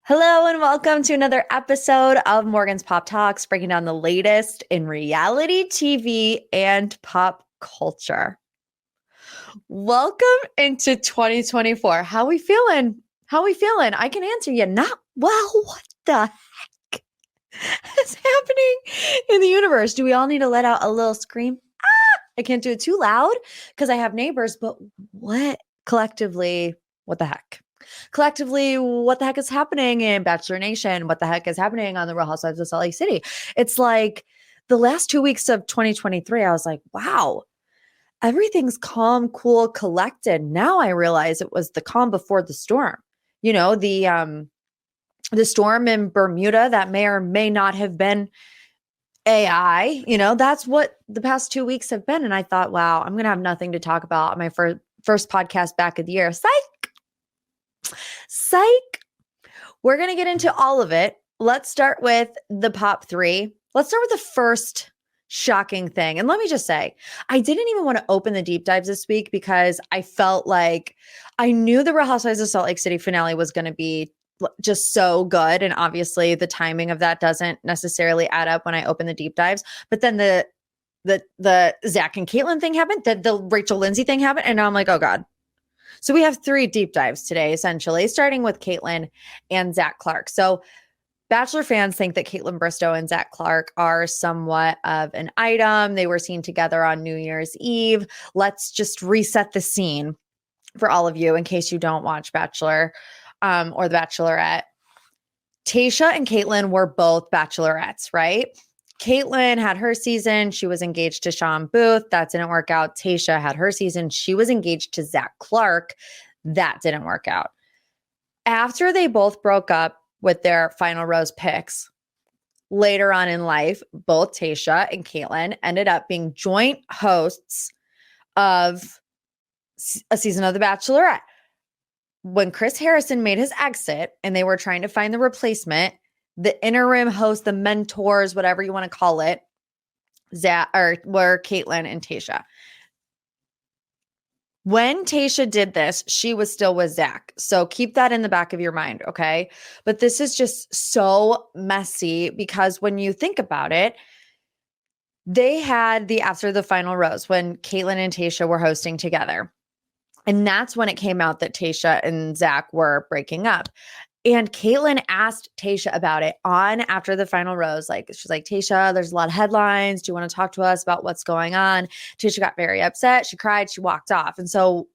Hello and welcome to another episode of Morgan's Pop Talks, breaking down the latest in reality TV and pop culture. Welcome into 2024. How we feeling? I can answer you. Not well. What the heck is happening in the universe? Do we all need to let out a little scream? I can't do it too loud because I have neighbors, but what collectively, what the heck? Collectively, what the heck is happening in Bachelor Nation? What the heck is happening on the Real Housewives of Salt Lake City? It's like the last 2 weeks of 2023, I was like, wow, everything's calm, cool, collected. Now I realize it was the calm before the storm. You know, the storm in Bermuda that may or may not have been AI, that's what the past 2 weeks have been. And I thought, wow, I'm going to have nothing to talk about on my first podcast back of the year. Psych. We're going to get into all of it. Let's start with the pop three. Let's start with the first shocking thing. And let me just say, I didn't even want to open the deep dives this week because I felt like I knew the Real Housewives of Salt Lake City finale was going to be just so good. And obviously the timing of that doesn't necessarily add up when I open the deep dives. But then the Zach and Kaitlyn thing happened, the Rachel Lindsay thing happened. And now I'm like, oh God. So we have 3 deep dives today, essentially, starting with Kaitlyn and Zach Clark. So Bachelor fans think that Kaitlyn Bristowe and Zach Clark are somewhat of an item. They were seen together on New Year's Eve. Let's just reset the scene for all of you in case you don't watch Bachelor or The Bachelorette. Tayshia and Kaitlyn were both bachelorettes, right? Kaitlyn had her season. She was engaged to Sean Booth. That didn't work out. Tayshia had her season. She was engaged to Zach Clark. That didn't work out. After they both broke up with their final rose picks, later on in life, both Tayshia and Kaitlyn ended up being joint hosts of a season of The Bachelorette. When Chris Harrison made his exit and they were trying to find the replacement, the interim host, the mentors, whatever you want to call it, were Kaitlyn and Tayshia. When Tayshia did this, she was still with Zach. So keep that in the back of your mind, okay? But this is just so messy because when you think about it, they had the after the final rose when Kaitlyn and Tayshia were hosting together. And that's when it came out that Tayshia and Zach were breaking up. And Kaitlyn asked Tayshia about it on after the final rose. She's like, Tayshia, there's a lot of headlines. Do you want to talk to us about what's going on? Tayshia got very upset. She cried. She walked off. And so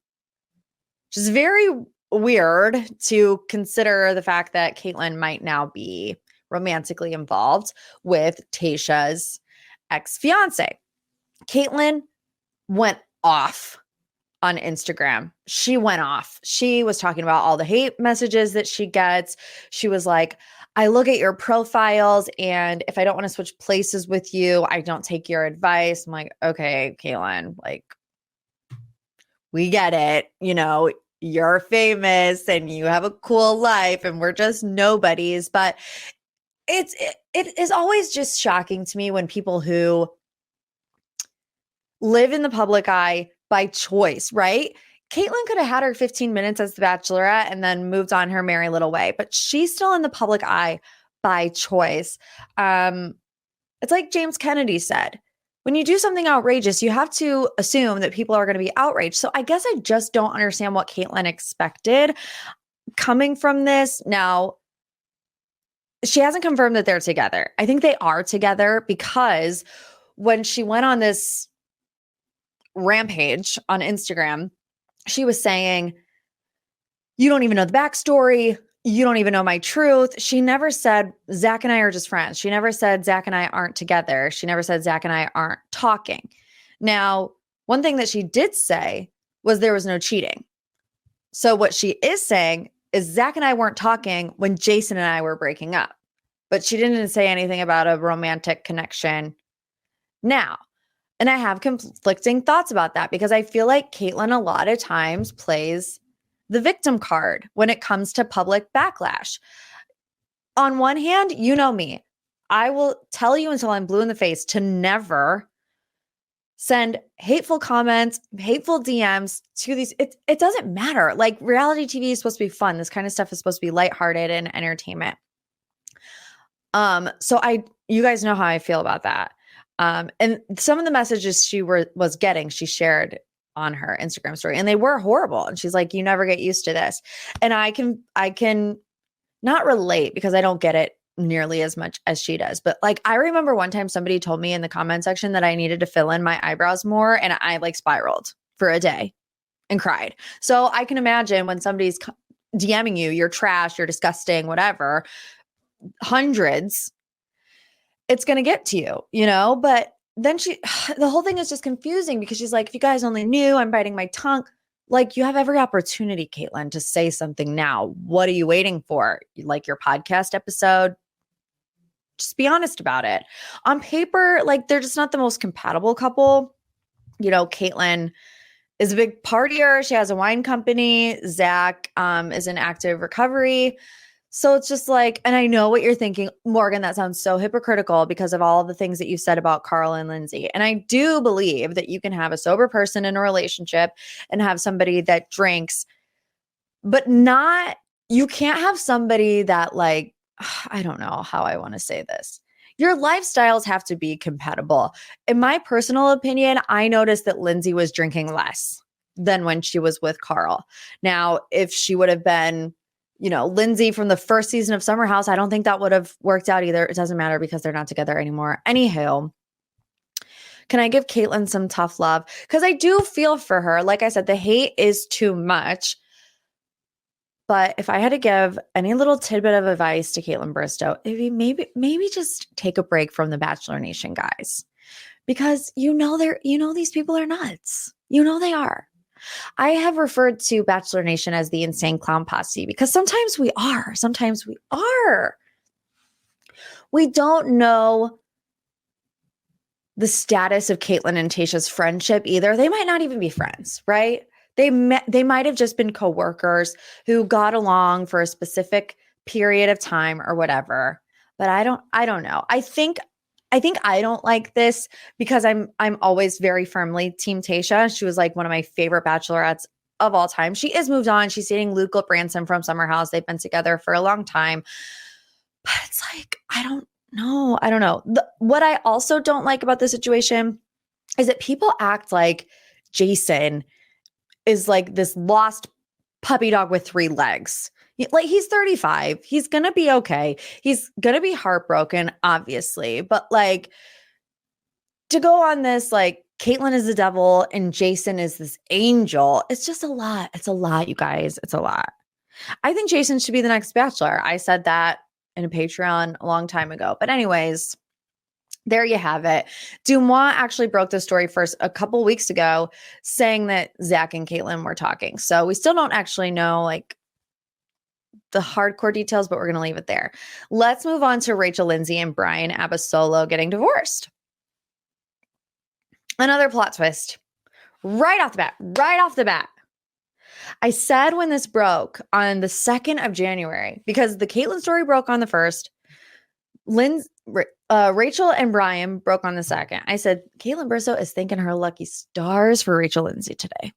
just very weird to consider the fact that Kaitlyn might now be romantically involved with Tayshia's ex-fiance. Kaitlyn went off on Instagram. She went off. She was talking about all the hate messages that she gets. She was like, I look at your profiles and if I don't want to switch places with you, I don't take your advice. I'm like, okay, Kaitlyn, we get it. You're famous and you have a cool life and we're just nobodies. But it is always just shocking to me when people who live in the public eye by choice, right? Kaitlyn could have had her 15 minutes as the Bachelorette and then moved on her merry little way, but she's still in the public eye by choice. It's like James Kennedy said, when you do something outrageous, you have to assume that people are going to be outraged. So I guess I just don't understand what Kaitlyn expected coming from this. Now, she hasn't confirmed that they're together. I think they are together because when she went on this rampage on Instagram, she was saying, you don't even know the backstory. You don't even know my truth. She never said Zach and I are just friends. She never said Zach and I aren't together. She never said Zach and I aren't talking. Now, one thing that she did say was there was no cheating. So what she is saying is Zach and I weren't talking when Jason and I were breaking up, but she didn't say anything about a romantic connection now. And I have conflicting thoughts about that because I feel like Kaitlyn a lot of times plays the victim card when it comes to public backlash. On one hand, you know me, I will tell you until I'm blue in the face to never send hateful comments, hateful DMs to these. It doesn't matter. Like, reality TV is supposed to be fun. This kind of stuff is supposed to be lighthearted and entertainment. So you guys know how I feel about that. And some of the messages she was getting, she shared on her Instagram story, and they were horrible. And she's like, you never get used to this. And I can not relate because I don't get it nearly as much as she does. But like, I remember one time somebody told me in the comment section that I needed to fill in my eyebrows more, and I like spiraled for a day and cried. So I can imagine when somebody's DMing you, you're trash, you're disgusting, whatever, hundreds, it's going to get to you, you know? But then the whole thing is just confusing because she's like, if you guys only knew, I'm biting my tongue. Like, you have every opportunity, Kaitlyn, to say something now. What are you waiting for? You like your podcast episode? Just be honest about it. On paper, like, they're just not the most compatible couple. You know, Kaitlyn is a big partier. She has a wine company. Zach is in active recovery. So it's just like, and I know what you're thinking, Morgan, that sounds so hypocritical because of all the things that you said about Carl and Lindsay. And I do believe that you can have a sober person in a relationship and have somebody that drinks, but you can't have somebody that, like, I don't know how I want to say this. Your lifestyles have to be compatible. In my personal opinion, I noticed that Lindsay was drinking less than when she was with Carl. Now, if she would have been, you know, Lindsay from the first season of Summer House, I don't think that would have worked out either. It doesn't matter because they're not together anymore. Anywho, can I give Kaitlyn some tough love? Because I do feel for her. Like I said, the hate is too much. But if I had to give any little tidbit of advice to Kaitlyn Bristowe, it'd be maybe just take a break from the Bachelor Nation guys. Because these people are nuts. You know they are. I have referred to Bachelor Nation as the insane clown posse because sometimes we are. Sometimes we are. We don't know the status of Kaitlyn and Tayshia's friendship either. They might not even be friends, right? They might have just been coworkers who got along for a specific period of time or whatever. But I don't know. I think I don't like this because I'm always very firmly Team Tayshia. She was like one of my favorite bachelorettes of all time. She is moved on. She's dating Luke Branson from Summer House. They've been together for a long time. But it's like, I don't know. What I also don't like about the situation is that people act like Jason is like this lost puppy dog with 3 legs. Like, he's 35. He's going to be okay. He's going to be heartbroken, obviously. But like, to go on this, like, Kaitlyn is the devil and Jason is this angel. It's just a lot. It's a lot, you guys. It's a lot. I think Jason should be the next Bachelor. I said that in a Patreon a long time ago. But anyways, there you have it. Dumois actually broke the story first a couple weeks ago, saying that Zach and Kaitlyn were talking. So we still don't actually know, like, the hardcore details, but we're going to leave it there. Let's move on to Rachel Lindsay and Bryan Abasolo getting divorced. Another plot twist. Right off the bat. I said when this broke on the 2nd of January, because the Kaitlyn story broke on the 1st, Rachel and Bryan broke on the 2nd. I said, Kaitlyn Bristowe is thanking her lucky stars for Rachel Lindsay today.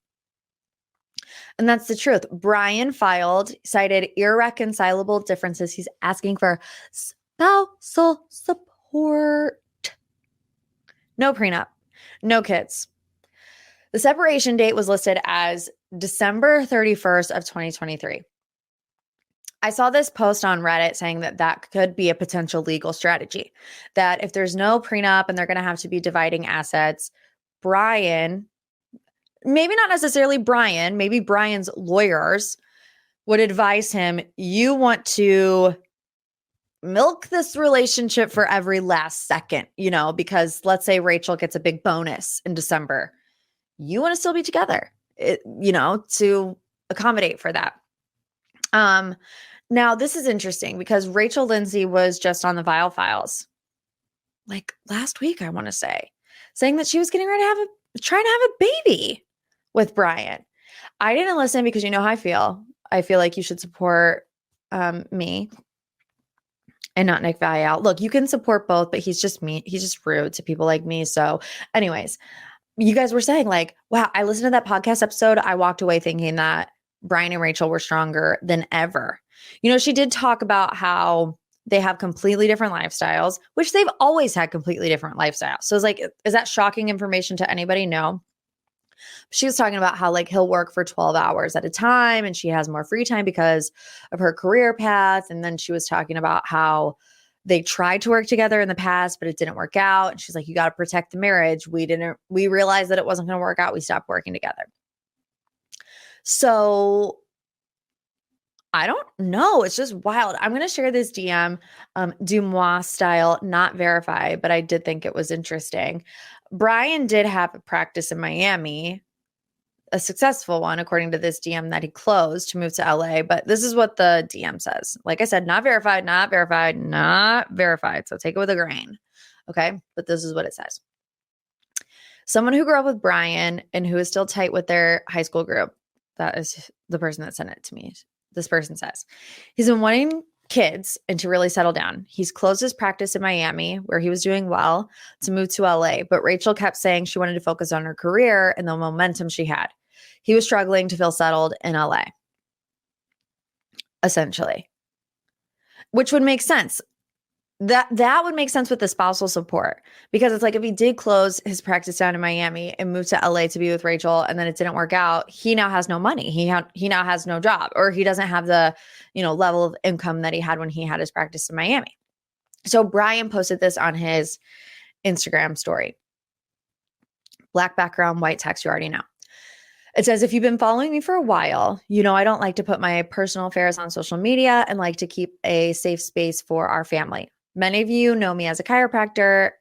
And that's the truth. Bryan cited irreconcilable differences. He's asking for spousal support. No prenup, no kids. The separation date was listed as December 31st of 2023. I saw this post on Reddit saying that could be a potential legal strategy, that if there's no prenup and they're going to have to be dividing assets, Bryan, maybe not necessarily Bryan, maybe Bryan's lawyers would advise him, you want to milk this relationship for every last second, because let's say Rachel gets a big bonus in December. You want to still be together, to accommodate for that. Now, this is interesting because Rachel Lindsay was just on the Vile Files, like last week, I want to say, saying that she was getting ready to trying to have a baby with Bryan. I didn't listen because you know how I feel. I feel like you should support me and not Nick Viall. Look, you can support both, but he's just mean. He's just rude to people like me. So anyways, you guys were saying like, wow, I listened to that podcast episode. I walked away thinking that Bryan and Rachel were stronger than ever. You know, she did talk about how they have completely different lifestyles, which they've always had completely different lifestyles. So it's like, is that shocking information to anybody? No. She was talking about how like he'll work for 12 hours at a time and she has more free time because of her career path. And then she was talking about how they tried to work together in the past, but it didn't work out. And she's like, you got to protect the marriage. We realized that it wasn't going to work out. We stopped working together. So I don't know. It's just wild. I'm going to share this DM, Dumois style, not verified, but I did think it was interesting. Bryan did have a practice in Miami, a successful one, according to this DM that he closed to move to LA. But this is what the DM says. Like I said, not verified, not verified, not verified. So take it with a grain. Okay. But this is what it says. Someone who grew up with Bryan and who is still tight with their high school group. That is the person that sent it to me. This person says, he's been wanting kids and to really settle down. He's closed his practice in Miami where he was doing well to move to LA, but Rachel kept saying she wanted to focus on her career and the momentum she had. He was struggling to feel settled in LA, essentially, which would make sense. That would make sense with the spousal support, because it's like if he did close his practice down in Miami and move to LA to be with Rachel and then it didn't work out, he now has no money. He now has no job, or he doesn't have the, level of income that he had when he had his practice in Miami. So Bryan posted this on his Instagram story. Black background, white text, you already know. It says, if you've been following me for a while, I don't like to put my personal affairs on social media and like to keep a safe space for our family. Many of you know me as a chiropractor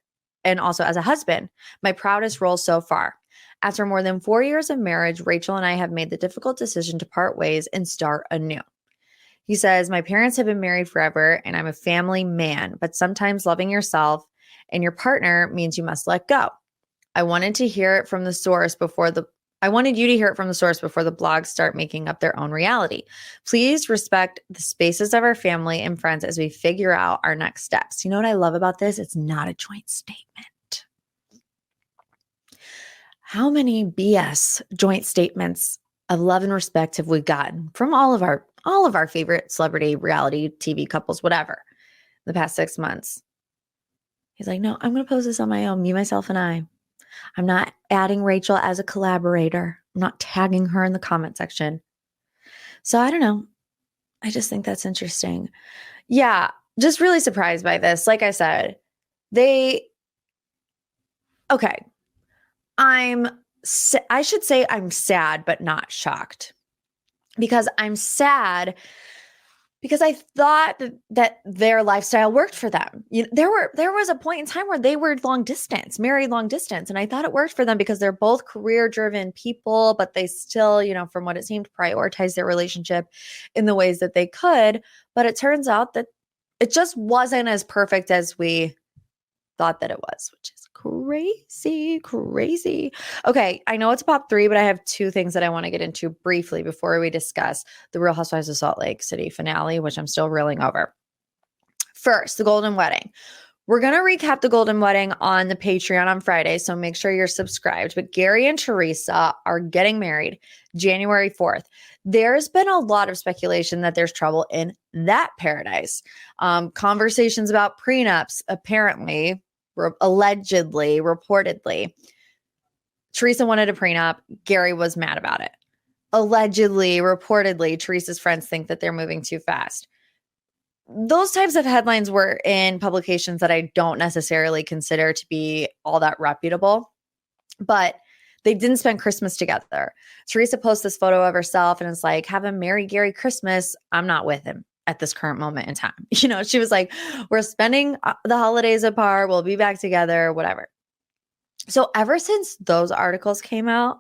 and also as a husband, my proudest role so far. After more than 4 years of marriage, Rachel and I have made the difficult decision to part ways and start anew. He says, my parents have been married forever and I'm a family man, but sometimes loving yourself and your partner means you must let go. I wanted you to hear it from the source before the blogs start making up their own reality. Please respect the spaces of our family and friends as we figure out our next steps. You know what I love about this? It's not a joint statement. How many BS joint statements of love and respect have we gotten from all of our favorite celebrity reality TV couples, whatever, the past 6 months? He's like, no, I'm going to post this on my own, me, myself, and I. I'm not adding Rachel as a collaborator. I'm not tagging her in the comment section. So I don't know. I just think that's interesting. Yeah, just really surprised by this. Like I said, okay. I should say I'm sad, but not shocked, because I'm sad because I thought that their lifestyle worked for them. There was a point in time where they were married long distance. And I thought it worked for them because they're both career-driven people, but they still, from what it seemed, prioritize their relationship in the ways that they could. But it turns out that it just wasn't as perfect as we thought that it was, which is crazy. Okay, I know it's pop 3, but I have 2 things that I want to get into briefly before we discuss the Real Housewives of Salt Lake City finale, which I'm still reeling over. First, the Golden Wedding. We're going to recap the Golden Wedding on the Patreon on Friday, so make sure you're subscribed. But Gary and Teresa are getting married January 4th. There's been a lot of speculation that there's trouble in that paradise. Conversations about prenups, apparently, allegedly, reportedly. Teresa wanted a prenup. Gary was mad about it. Allegedly, reportedly, Teresa's friends think that they're moving too fast. Those types of headlines were in publications that I don't necessarily consider to be all that reputable, but they didn't spend Christmas together. Teresa posts this photo of herself and is like, have a Merry Gary Christmas. I'm not with him at this current moment in time. She was like, we're spending the holidays apart. We'll be back together, whatever. So ever since those articles came out,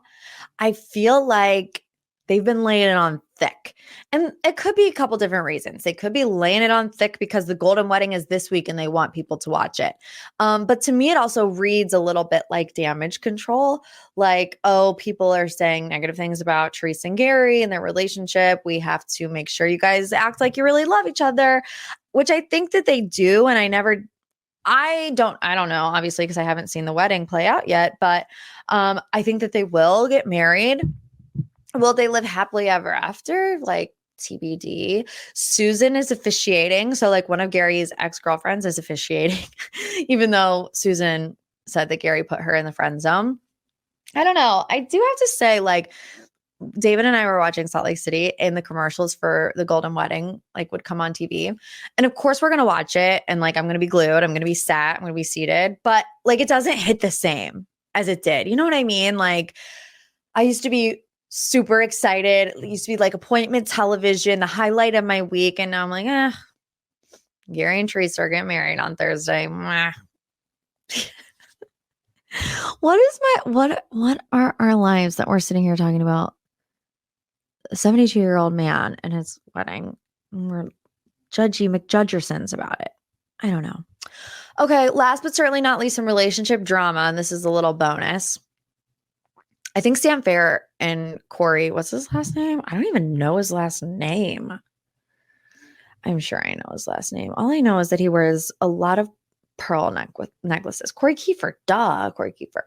I feel like they've been laying it on thick. And it could be a couple different reasons. They could be laying it on thick because the Golden Wedding is this week and they want people to watch it. But to me, it also reads a little bit like damage control. Like, oh, people are saying negative things about Teresa and Gary and their relationship. We have to make sure you guys act like you really love each other, which I think that they do. And I don't know, obviously, because I haven't seen the wedding play out yet, but I think that they will get married. Will they live happily ever after? Like TBD. Susan is officiating. So like one of Gary's ex-girlfriends is officiating, even though Susan said that Gary put her in the friend zone. I don't know. I do have to say, like, David and I were watching Salt Lake City, and the commercials for the Golden Wedding like would come on TV. And of course we're going to watch it, and like I'm going to be glued, I'm going to be sat, I'm going to be seated, but like it doesn't hit the same as it did. You know what I mean? Like I used to be super excited. It used to be like appointment television, the highlight of my week, and now I'm like, Gary and Teresa are getting married on Thursday. What are our lives that we're sitting here talking about? A 72-year-old man and his wedding. We're judgy McJudgersons about it. I don't know. Okay, last but certainly not least, some relationship drama, and this is a little bonus. I think Sam Fair and Corey, what's his last name? I don't even know his last name. I'm sure I know his last name. All I know is that he wears a lot of pearl necklaces. Corey Kiefer, duh, Corey Kiefer.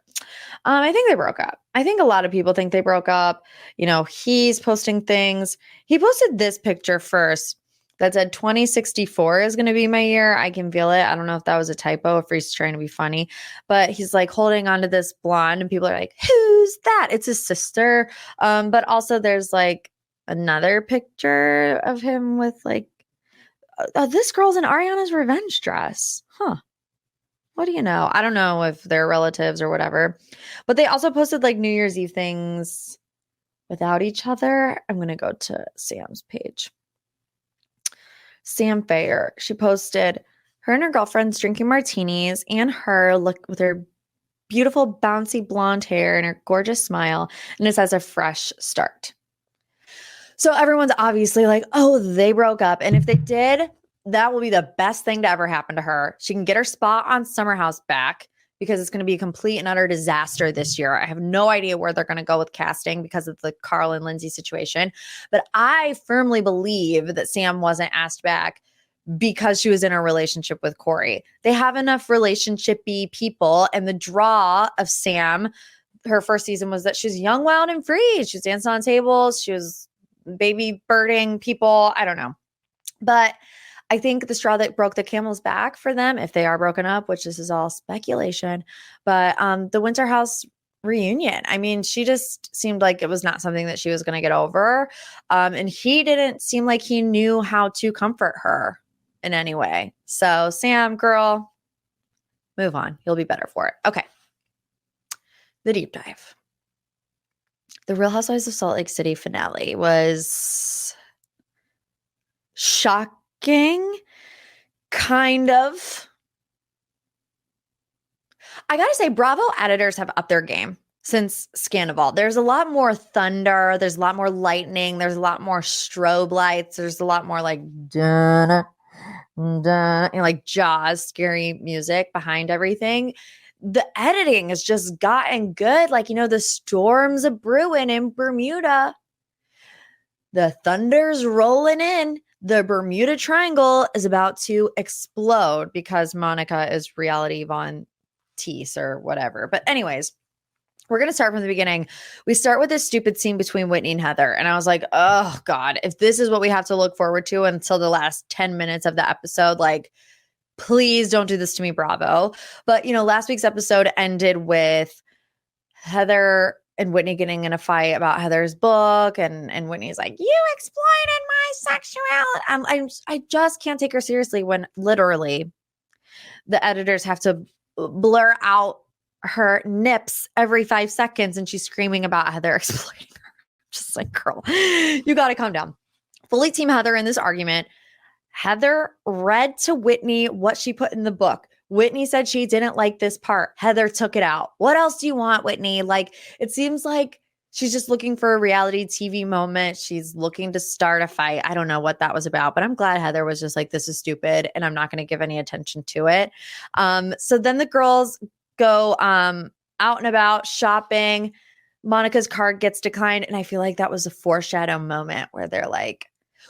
I think they broke up. I think a lot of people think they broke up. You know, he's posting things. He posted this picture first that said 2064 is going to be my year. I can feel it. I don't know if that was a typo, if he's trying to be funny, but he's like holding onto this blonde and people are like, who's that? It's his sister. But also there's like another picture of him with like, this girl's in Ariana's revenge dress. Huh. What do you know? I don't know if they're relatives or whatever, but they also posted like New Year's Eve things without each other. I'm going to go to Sam's page. Sam Fair, she posted her and her girlfriends drinking martinis and her look with her beautiful bouncy blonde hair and her gorgeous smile. And it says a fresh start. So everyone's obviously like, oh, they broke up. And if they did, that will be the best thing to ever happen to her. She can get her spot on Summer House back because it's going to be a complete and utter disaster this year. I have no idea where they're going to go with casting because of the Carl and Lindsay situation. But I firmly believe that Sam wasn't asked back because she was in a relationship with Corey. They have enough relationship-y people, and the draw of Sam, her first season, was that she's young, wild, and free. She was dancing on tables. She was baby birding people. I don't know. But I think the straw that broke the camel's back for them, if they are broken up, which this is all speculation, but the Winter House reunion. I mean, she just seemed like it was not something that she was going to get over. And he didn't seem like he knew how to comfort her in any way. So Sam, girl, move on. You'll be better for it. Okay. The deep dive. The Real Housewives of Salt Lake City finale was shocking. Kind of. I gotta say, Bravo editors have upped their game since Scandival. There's a lot more thunder. There's a lot more lightning. There's a lot more strobe lights. There's a lot more like dun, dun, like Jaws, scary music behind everything. The editing has just gotten good. Like, you know, the storms a brewing in Bermuda. The thunder's rolling in. The Bermuda Triangle is about to explode because Monica is reality Von Teese or whatever. But anyways, we're going to start from the beginning. We start with this stupid scene between Whitney and Heather. And I was like, oh God, if this is what we have to look forward to until the last 10 minutes of the episode, like, please don't do this to me, Bravo. But, you know, last week's episode ended with Heather and Whitney getting in a fight about Heather's book, and Whitney's like, you exploited my sexuality. I just can't take her seriously when literally the editors have to blur out her nips every 5 seconds and she's screaming about Heather exploiting her. Just like, girl, you got to calm down. Fully team Heather in this argument. Heather read to Whitney what she put in the book. Whitney said she didn't like this part. Heather took it out. What else do you want, Whitney? Like, it seems like she's just looking for a reality TV moment. She's looking to start a fight. I don't know what that was about, but I'm glad Heather was just like, this is stupid and I'm not going to give any attention to it. So then the girls go out and about shopping. Monica's card gets declined. And I feel like that was a foreshadow moment where they're like,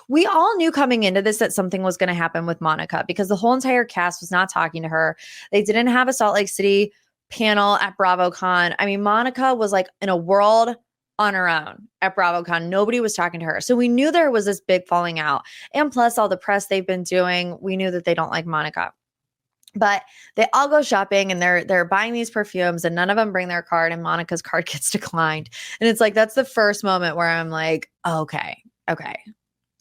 We all knew coming into this that something was going to happen with Monica because the whole entire cast was not talking to her. They didn't have a Salt Lake City panel at BravoCon. I mean, Monica was like in a world on her own at BravoCon. Nobody was talking to her. So we knew there was this big falling out. And plus all the press they've been doing, we knew that they don't like Monica. But they all go shopping and they're buying these perfumes and none of them bring their card and Monica's card gets declined. And it's like, that's the first moment where I'm like, oh, okay.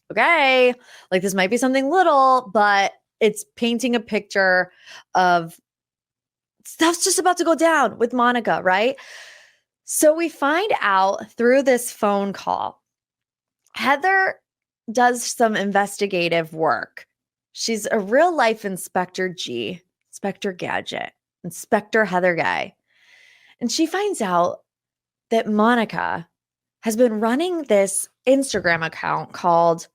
Like this might be something little, but it's painting a picture of stuff's just about to go down with Monica, right? So we find out through this phone call, Heather does some investigative work. She's a real life Inspector G, Inspector Gadget, Inspector Heather guy. And she finds out that Monica has been running this Instagram account called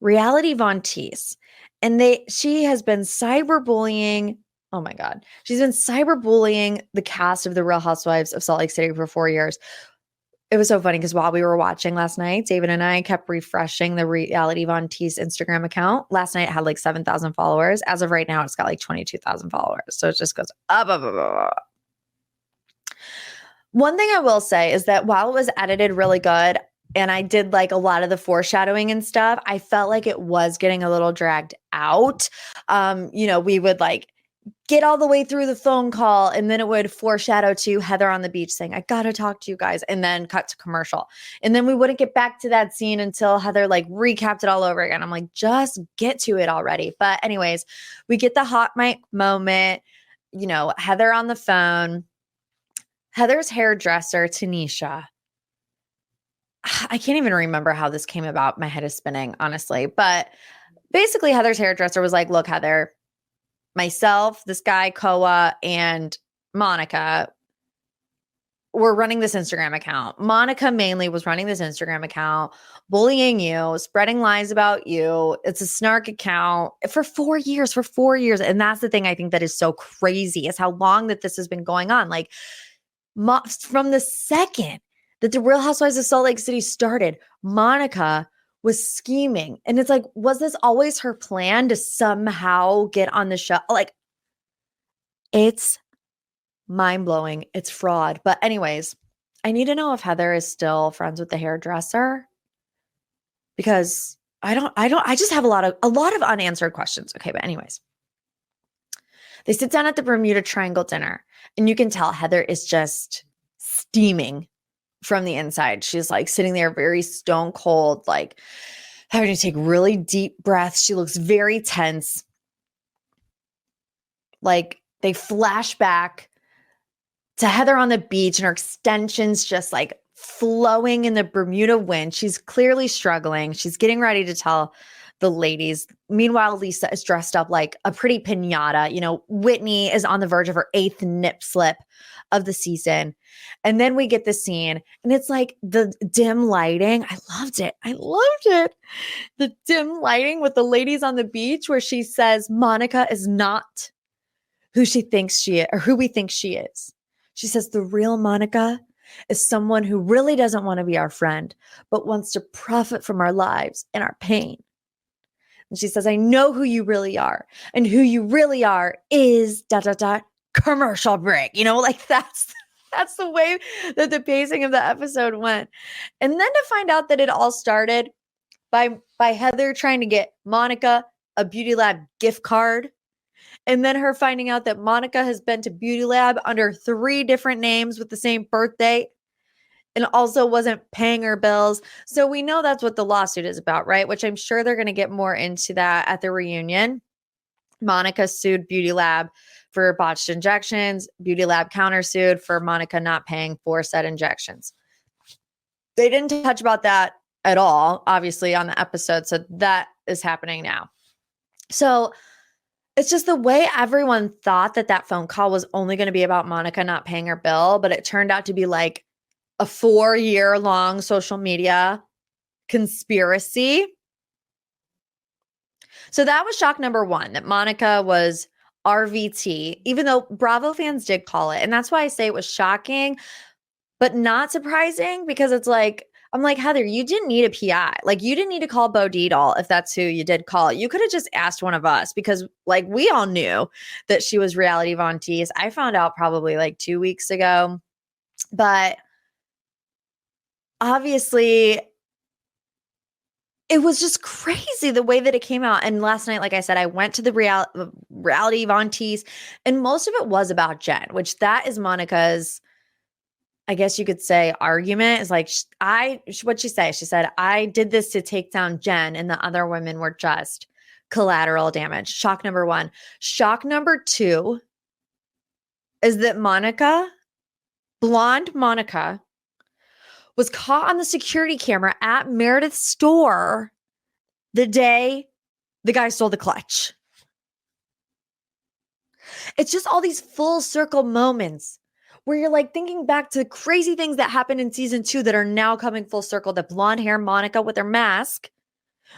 Reality Von Teese. And she has been cyberbullying. Oh my God. She's been cyberbullying the cast of The Real Housewives of Salt Lake City for 4 years. It was so funny because while we were watching last night, David and I kept refreshing the Reality Von Teese Instagram account. Last night it had like 7,000 followers. As of right now, it's got like 22,000 followers. So it just goes up. One thing I will say is that while it was edited really good and I did like a lot of the foreshadowing and stuff, I felt like it was getting a little dragged out. We would like get all the way through the phone call and then it would foreshadow to Heather on the beach saying, I got to talk to you guys, and then cut to commercial. And then we wouldn't get back to that scene until Heather like recapped it all over again. I'm like, just get to it already. But anyways, we get the hot mic moment, Heather on the phone, Heather's hairdresser, Tanisha. I can't even remember how this came about. My head is spinning, honestly. But basically Heather's hairdresser was like, look, Heather, myself, this guy, Koa, and Monica were running this Instagram account. Monica mainly was running this Instagram account, bullying you, spreading lies about you. It's a snark account for 4 years, And that's the thing I think that is so crazy is how long that this has been going on. Like from the second that The Real Housewives of Salt Lake City started, Monica was scheming. And it's like, was this always her plan to somehow get on the show? Like, it's mind-blowing. It's fraud. But anyways, I need to know if Heather is still friends with the hairdresser because I just have a lot of unanswered questions. Okay. But anyways, they sit down at the Bermuda Triangle dinner and you can tell Heather is just steaming from the inside. She's like sitting there very stone cold, like having to take really deep breaths. She looks very tense. Like they flash back to Heather on the beach and her extensions just like flowing in the Bermuda wind. She's clearly struggling. She's getting ready to tell the ladies. Meanwhile, Lisa is dressed up like a pretty piñata. Whitney is on the verge of her 8th nip slip of the season. And then we get the scene and it's like the dim lighting. I loved it. The dim lighting with the ladies on the beach where she says Monica is not who she thinks she is or who we think she is. She says the real Monica is someone who really doesn't want to be our friend, but wants to profit from our lives and our pain. And she says, I know who you really are. And who you really are is ... commercial break. Like that's the way that the pacing of the episode went. And then to find out that it all started by Heather trying to get Monica a Beauty Lab gift card. And then her finding out that Monica has been to Beauty Lab under 3 different names with the same birthday and also wasn't paying her bills. So we know that's what the lawsuit is about, right? Which I'm sure they're going to get more into that at the reunion. Monica sued Beauty Lab for botched injections. Beauty Lab countersued for Monica not paying for said injections. They didn't touch about that at all, obviously, on the episode. So that is happening now. So it's just the way everyone thought that phone call was only going to be about Monica not paying her bill, but it turned out to be like a 4-year-long social media conspiracy. So that was shock number 1, that Monica was RVT, even though Bravo fans did call it. And that's why I say it was shocking, but not surprising, because it's like, I'm like, Heather, you didn't need a PI. Like, you didn't need to call Bo Deedle if that's who you did call. You could have just asked one of us because, like, we all knew that she was reality Von Teese. I found out probably like 2 weeks ago. But obviously, it was just crazy the way that it came out. And last night, like I said, I went to the reality Von Teese, and most of it was about Jen, which that is Monica's, I guess you could say, argument is like, what'd she say? She said, I did this to take down Jen and the other women were just collateral damage. Shock number one. Shock number two is that blonde Monica, was caught on the security camera at Meredith's store the day the guy stole the clutch. It's just all these full circle moments where you're like thinking back to crazy things that happened in season 2 that are now coming full circle. That blonde hair Monica with her mask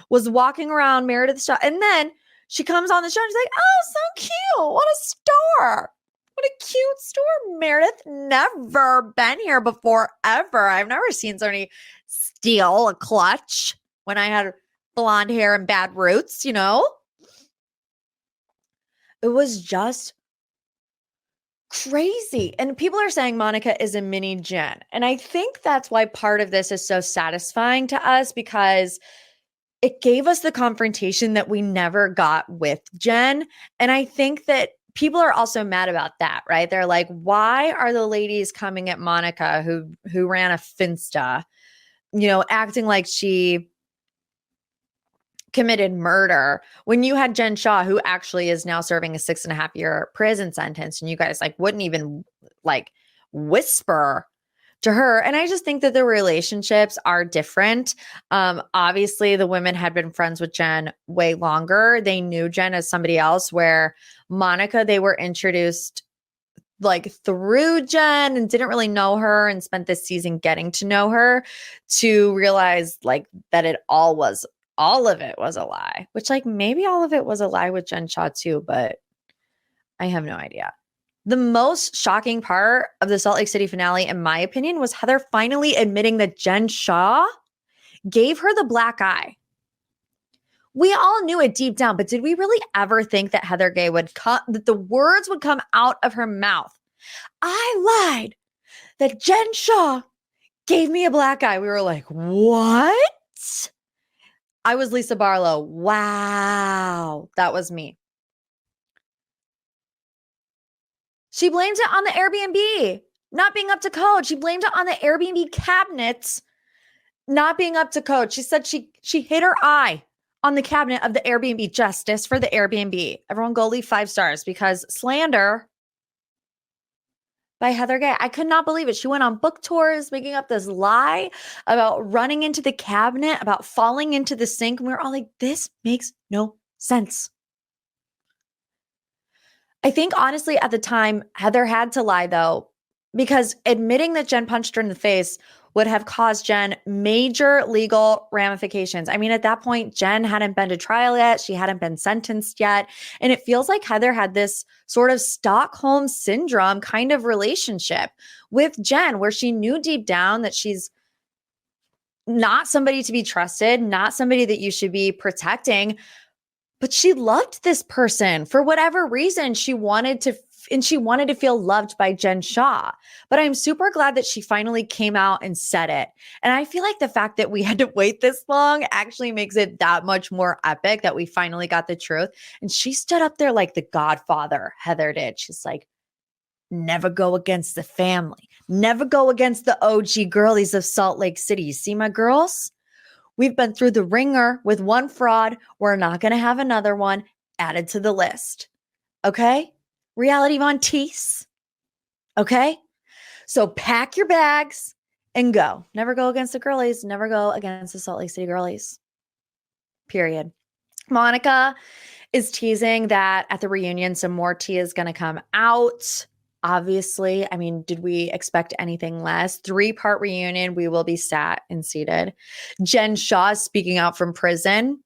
was walking around Meredith's shop. And then she comes on the show and she's like, oh, so cute. What a store. What a cute store, Meredith. Never been here before, ever. I've never seen somebody steal a clutch when I had blonde hair and bad roots, you know? It was just crazy. And people are saying Monica is a mini Jen. And I think that's why part of this is so satisfying to us, because it gave us the confrontation that we never got with Jen. And I think that people are also mad about that, right? They're like, why are the ladies coming at Monica who ran a Finsta, you know, acting like she committed murder when you had Jen Shaw, who actually is now serving a 6.5-year prison sentence, and you guys like wouldn't even like whisper to her. And I just think that the relationships are different. Obviously, the women had been friends with Jen way longer. They knew Jen as somebody else, where Monica, they were introduced like through Jen and didn't really know her and spent this season getting to know her to realize like that all of it was a lie, which like maybe all of it was a lie with Jen Shaw too, but I have no idea. The most shocking part of the Salt Lake City finale, in my opinion, was Heather finally admitting that Jen Shaw gave her the black eye. We all knew it deep down, but did we really ever think that Heather Gay that the words would come out of her mouth? I lied that Jen Shaw gave me a black eye. We were like, what? I was Lisa Barlow. Wow. That was me. She blames it on the Airbnb not being up to code. She blamed it on the Airbnb cabinets not being up to code. She said she hit her eye on the cabinet of the Airbnb. Justice for the Airbnb. Everyone go leave 5 stars, because slander by Heather Gay. I could not believe it. She went on book tours making up this lie about running into the cabinet, about falling into the sink. And we were all like, this makes no sense. I think honestly at the time, Heather had to lie though, because admitting that Jen punched her in the face would have caused Jen major legal ramifications. I mean, at that point, Jen hadn't been to trial yet. She hadn't been sentenced yet. And it feels like Heather had this sort of Stockholm syndrome kind of relationship with Jen, where she knew deep down that she's not somebody to be trusted, not somebody that you should be protecting. But she loved this person for whatever reason. She wanted to feel loved by Jen Shaw. But I'm super glad that she finally came out and said it. And I feel like the fact that we had to wait this long actually makes it that much more epic that we finally got the truth. And she stood up there like the Godfather, Heather did. She's like, never go against the family. Never go against the OG girlies of Salt Lake City. You see my girls? We've been through the ringer with one fraud. We're not going to have another one added to the list. Okay? Reality Von Teese. Okay? So pack your bags and go. Never go against the girlies. Never go against the Salt Lake City girlies. Period. Monica is teasing that at the reunion, some more tea is going to come out. Obviously, I mean, did we expect anything less? 3-part reunion. We will be sat and seated. Jen Shaw speaking out from prison.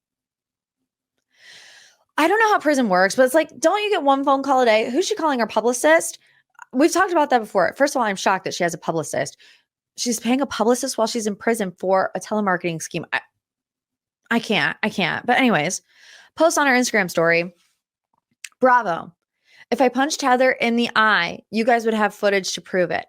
I don't know how prison works, but it's like, don't you get one phone call a day? Who's she calling her publicist? We've talked about that before. First of all, I'm shocked that she has a publicist. she's paying a publicist while she's in prison for a telemarketing scheme. I can't. But anyways, post on her Instagram story. Bravo. If I punched Heather in the eye, you guys would have footage to prove it.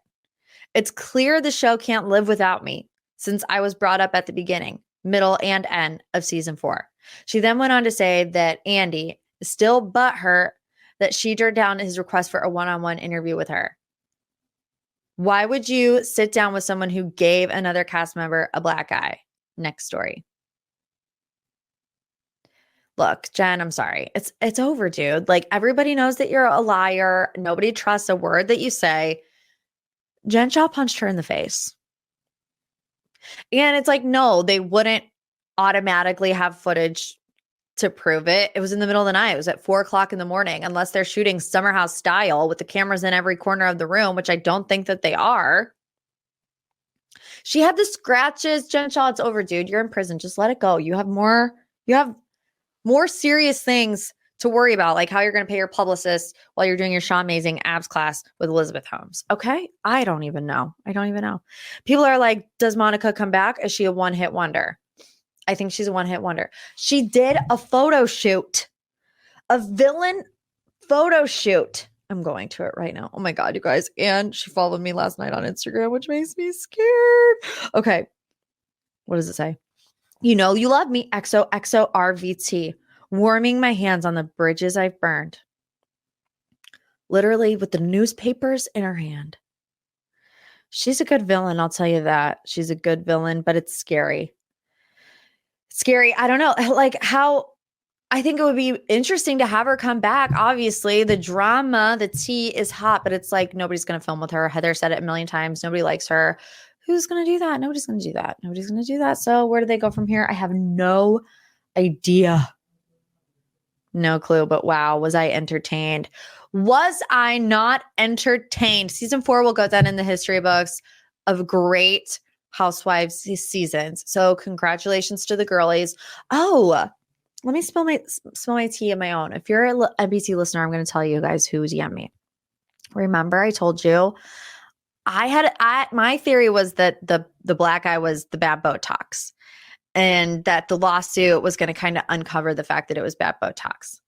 It's clear the show can't live without me since I was brought up at the beginning, middle, and end of season 4. She then went on to say that Andy is still butthurt that she turned down his request for a one-on-one interview with her. Why would you sit down with someone who gave another cast member a black eye? Next story. Look, Jen, I'm sorry. It's over, dude. Like, everybody knows that you're a liar. Nobody trusts a word that you say. Jen Shah punched her in the face. And it's like, no, they wouldn't automatically have footage to prove it. It was in the middle of the night. It was at 4:00 in the morning, unless they're shooting Summer House style with the cameras in every corner of the room, which I don't think that they are. She had the scratches. Jen Shah, it's over, dude. You're in prison. Just let it go. You have more serious things to worry about, like how you're going to pay your publicist while you're doing your Shaw Amazing abs class with Elizabeth Holmes. Okay? I don't even know. People are like, does Monica come back? Is she a one-hit wonder? I think she's a one-hit wonder. She did a photo shoot, a villain photo shoot. I'm going to it right now. Oh my God, you guys. And she followed me last night on Instagram, which makes me scared. Okay. What does it say? You know you love me, XOXO RVT. Warming my hands on the bridges I've burned. Literally with the newspapers in her hand. She's a good villain, I'll tell you that. She's a good villain, but it's scary. Scary. I don't know. Like, how I think it would be interesting to have her come back. Obviously, the drama, the tea is hot, but it's like nobody's going to film with her. Heather said it a million times. Nobody likes her. Who's going to do that? Nobody's going to do that. So where do they go from here? I have no idea. No clue, but wow, was I entertained? Was I not entertained? Season 4 will go down in the history books of great Housewives seasons. So congratulations to the girlies. Oh, let me spill my tea on my own. If you're a NBC listener, I'm going to tell you guys who DM'd me. Remember, I told you my theory was that the black eye was the bad Botox. And that the lawsuit was going to kind of uncover the fact that it was bad Botox.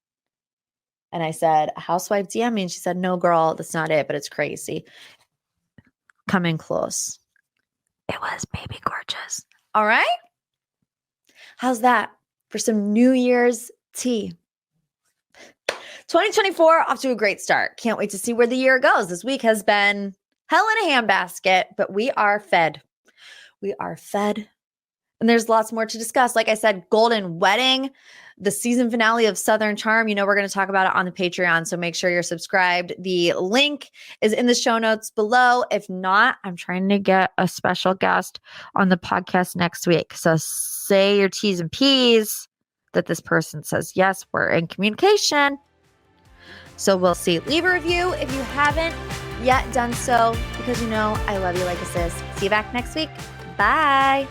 And I said, a housewife DM me. And she said, no, girl, that's not it, but it's crazy. Coming close. It was baby gorgeous. All right. How's that for some New Year's tea? 2024 off to a great start. Can't wait to see where the year goes. This week has been hell in a handbasket, but we are fed. And there's lots more to discuss. Like I said, Golden Wedding, the season finale of Southern Charm. You know, we're going to talk about it on the Patreon. So make sure you're subscribed. The link is in the show notes below. If not, I'm trying to get a special guest on the podcast next week. So say your T's and P's that this person says, yes, we're in communication. So we'll see. Leave a review if you haven't yet done so, because you know I love you like a sis. See you back next week. Bye.